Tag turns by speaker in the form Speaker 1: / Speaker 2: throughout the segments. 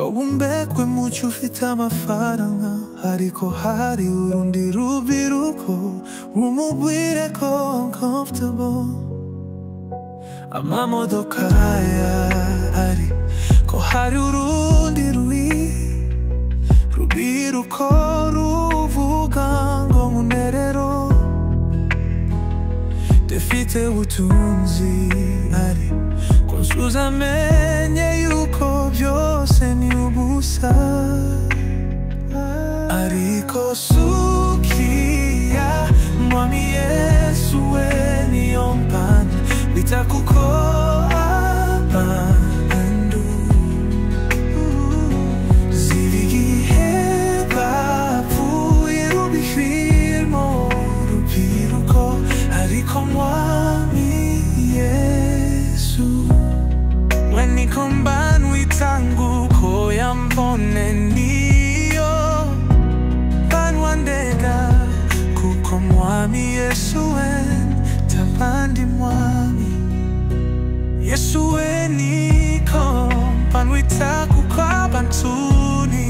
Speaker 1: Umbekwe mu cyo ufite amafaranga, ariko hari urundi rubyiruko rumubwire ko uncomfortable. Amamodoka ari ko hari urundi rubyiruko ruvuga ngo munerero defite ubutunzi, ari ko nsuza amenye yuko byose ni ubusa. Ariko sukia mwami Yesu we niyo mpano bita kuko abantu zirigihe bapfuye rubihirmo rubyiruko, ariko mwami Yesu we niko mbanu itanguko yambone niyo banwandega, kuko mwami Yesu we tabandi mwami Yesu we niko banwita kuko abantuni,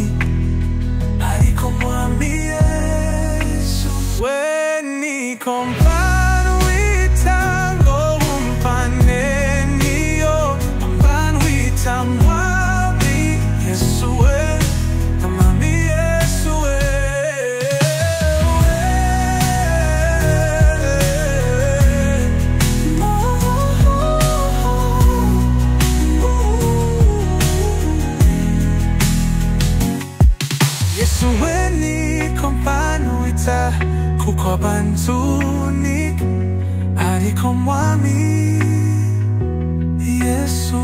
Speaker 1: ariko mwami Yesu we niko banwita ngo umpane niyo banwita mwami Yesu we mwami Yesu we Yesu we niko banwita kuko abantuni, ariko mwami Yesu